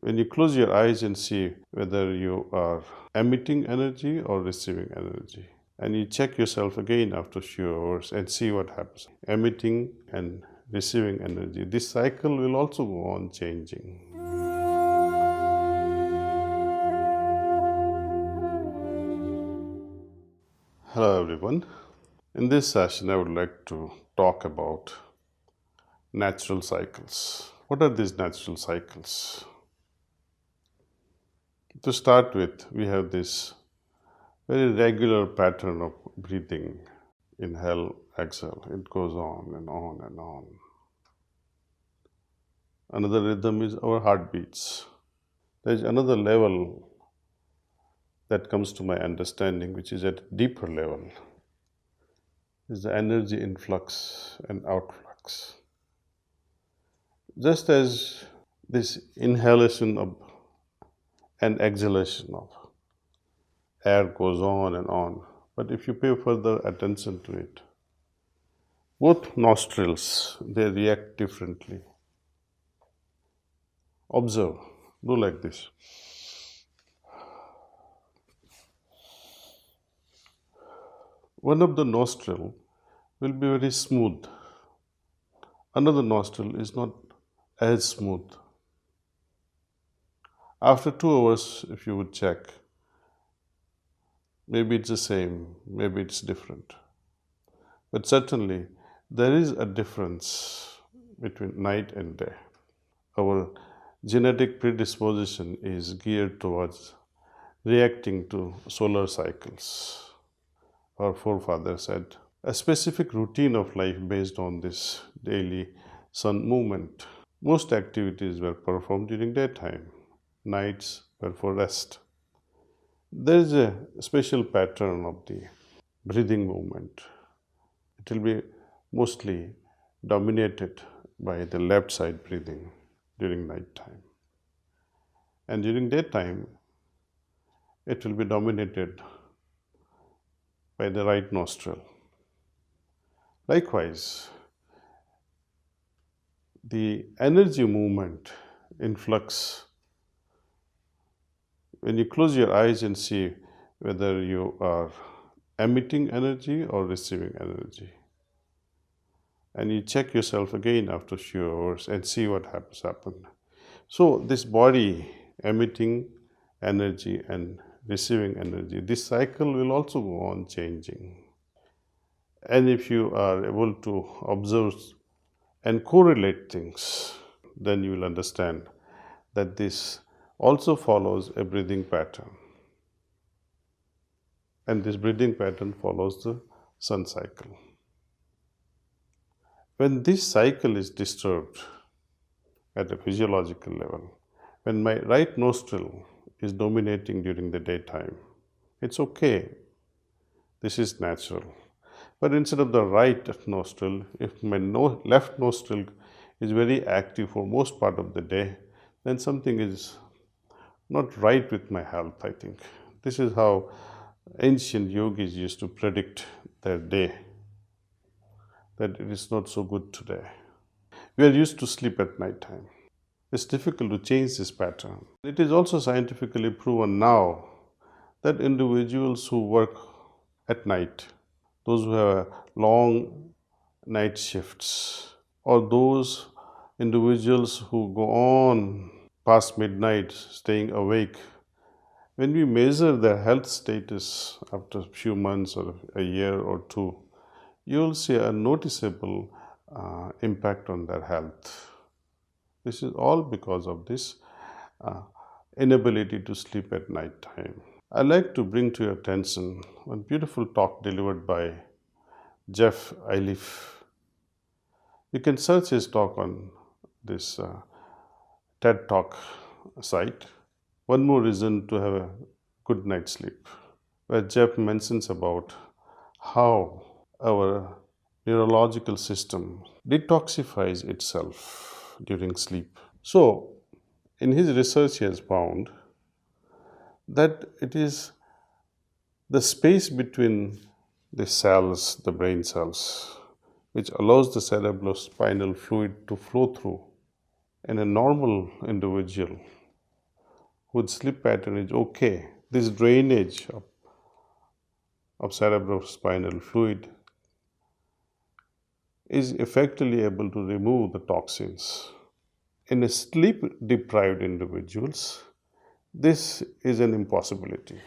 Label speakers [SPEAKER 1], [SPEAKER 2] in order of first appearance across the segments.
[SPEAKER 1] When you close your eyes and see whether you are emitting energy or receiving energy, and you check yourself again after a few hours and see what happens. Emitting and receiving energy. This cycle will also go on changing. Hello everyone. In this session I would like to talk about natural cycles. What are these natural cycles? To start with, we have this very regular pattern of breathing. Inhale, exhale. It goes on and on and on. Another rhythm is our heartbeats. There is another level that comes to my understanding, which is at a deeper level, is the energy influx and outflux. Just as this inhalation of and exhalation of air goes on and on, but if you pay further attention to it, both nostrils, they react differently. Observe, do like this. One of the nostril will be very smooth. Another nostril is not as smooth. After 2 hours, if you would check, maybe it's the same, maybe it's different. But certainly, there is a difference between night and day. Our genetic predisposition is geared towards reacting to solar cycles. Our forefathers had a specific routine of life based on this daily sun movement. Most activities were performed during daytime, nights were for rest. There is a special pattern of the breathing movement. It will be mostly dominated by the left side breathing during night time. And during daytime, it will be dominated by the right nostril. Likewise, the energy movement, influx, when you close your eyes and see whether you are emitting energy or receiving energy, and you check yourself again after a few hours and see what happen. So this body emitting energy and receiving energy, this cycle will also go on changing. And if you are able to observe and correlate things, then you will understand that this also follows a breathing pattern. And this breathing pattern follows the sun cycle. When this cycle is disturbed at a physiological level, when my right nostril is dominating during the daytime, it's okay. This is natural. But instead of the right nostril, if my left nostril is very active for most part of the day, then something is not right with my health, I think. This is how ancient yogis used to predict their day, that it is not so good today. We are used to sleep at night time. It's difficult to change this pattern. It is also scientifically proven now that individuals who work at night, those who have long night shifts, or those individuals who go on past midnight staying awake, when we measure their health status after a few months or a year or two, you will see a noticeable impact on their health. This is all because of this inability to sleep at night time. I'd like to bring to your attention one beautiful talk delivered by Jeff Iliff. You can search his talk on this TED Talk site. One more reason to have a good night's sleep, where Jeff mentions about how our neurological system detoxifies itself during sleep. So, in his research, he has found that it is the space between the cells, the brain cells, which allows the cerebrospinal fluid to flow through. In a normal individual, whose sleep pattern is okay, this drainage of cerebrospinal fluid is effectively able to remove the toxins. In a sleep deprived individuals, this is an impossibility.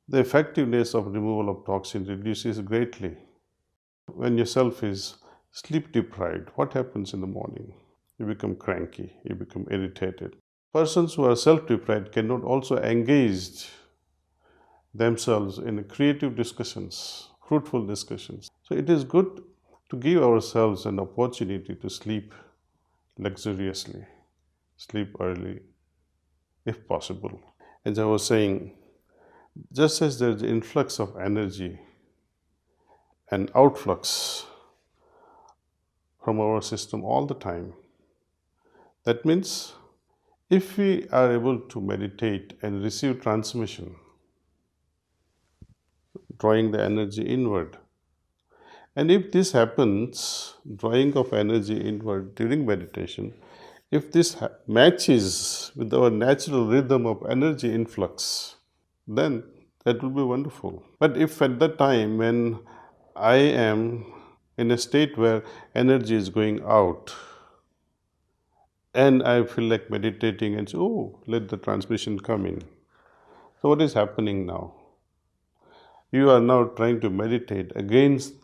[SPEAKER 1] The effectiveness of removal of toxin reduces greatly. When yourself is sleep deprived, what happens in the morning? You become cranky, you become irritated. Persons who are self deprived cannot also engage themselves in creative discussions, fruitful discussions. So it is good to give ourselves an opportunity to sleep luxuriously, sleep early if possible. As I was saying, just as there is influx of energy and outflux from our system all the time, that means if we are able to meditate and receive transmission, drawing the energy inward, and if this happens, drawing of energy inward during meditation, if this matches with our natural rhythm of energy influx, then that will be wonderful. But if at the time when I am in a state where energy is going out and I feel like meditating and say, oh, let the transmission come in. So what is happening now? You are now trying to meditate against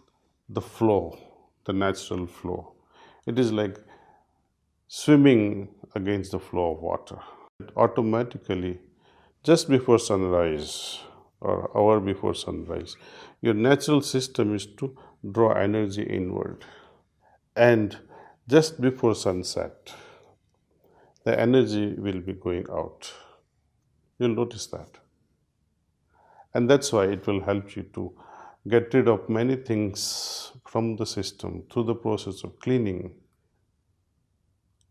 [SPEAKER 1] the flow, the natural flow. It is like swimming against the flow of water. Automatically, just before sunrise or hour before sunrise, your natural system is to draw energy inward. And just before sunset, the energy will be going out. You'll notice that. And that's why it will help you to get rid of many things from the system through the process of cleaning.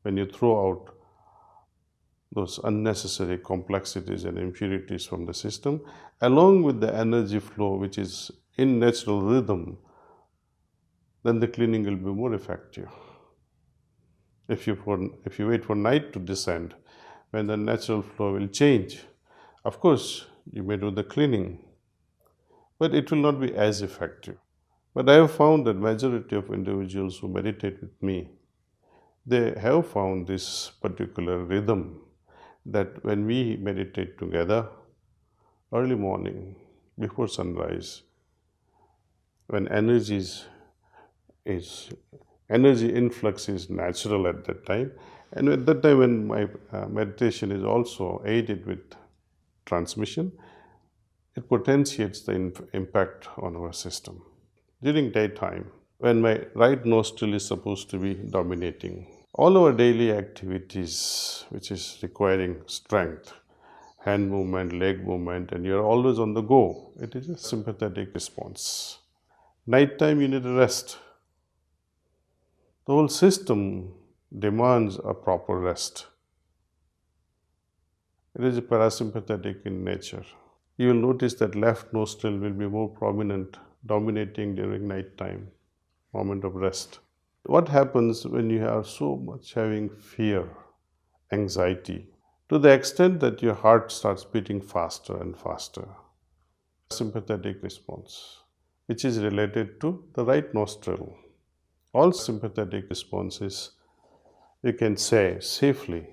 [SPEAKER 1] When you throw out those unnecessary complexities and impurities from the system, along with the energy flow which is in natural rhythm, then the cleaning will be more effective. If you wait for night to descend, when the natural flow will change, of course, you may do the cleaning, but it will not be as effective. But I have found that majority of individuals who meditate with me, they have found this particular rhythm that when we meditate together, early morning, before sunrise, when energy influx is natural at that time, and at that time when my meditation is also aided with transmission, it potentiates the impact on our system. During daytime, when my right nostril is supposed to be dominating, all our daily activities, which is requiring strength, hand movement, leg movement, and you're always on the go, it is a sympathetic response. Nighttime, you need a rest. The whole system demands a proper rest. It is parasympathetic in nature. You will notice that left nostril will be more prominent, dominating during night time, moment of rest. What happens when you are so much having fear, anxiety, to the extent that your heart starts beating faster and faster? Sympathetic response, which is related to the right nostril. All sympathetic responses, you can say safely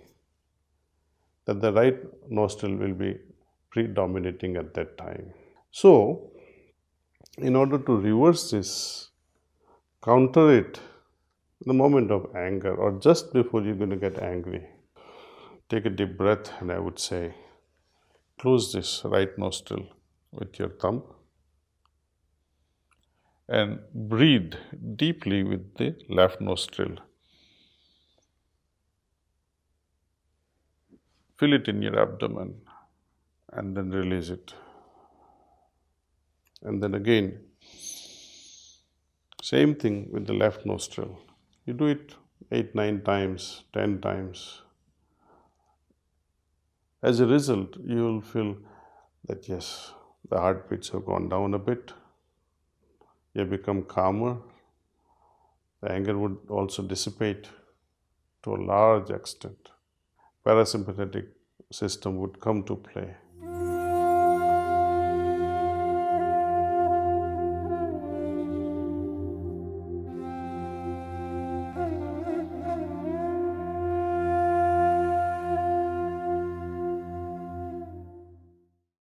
[SPEAKER 1] that the right nostril will be predominating at that time. So, in order to reverse this, counter it in the moment of anger or just before you're going to get angry, take a deep breath, and I would say, close this right nostril with your thumb and breathe deeply with the left nostril. Feel it in your abdomen and then release it. And then again, same thing with the left nostril. You do it 8, 9 times, 10 times. As a result, you will feel that yes, the heartbeats have gone down a bit. You become calmer. The anger would also dissipate to a large extent. Parasympathetic system would come to play.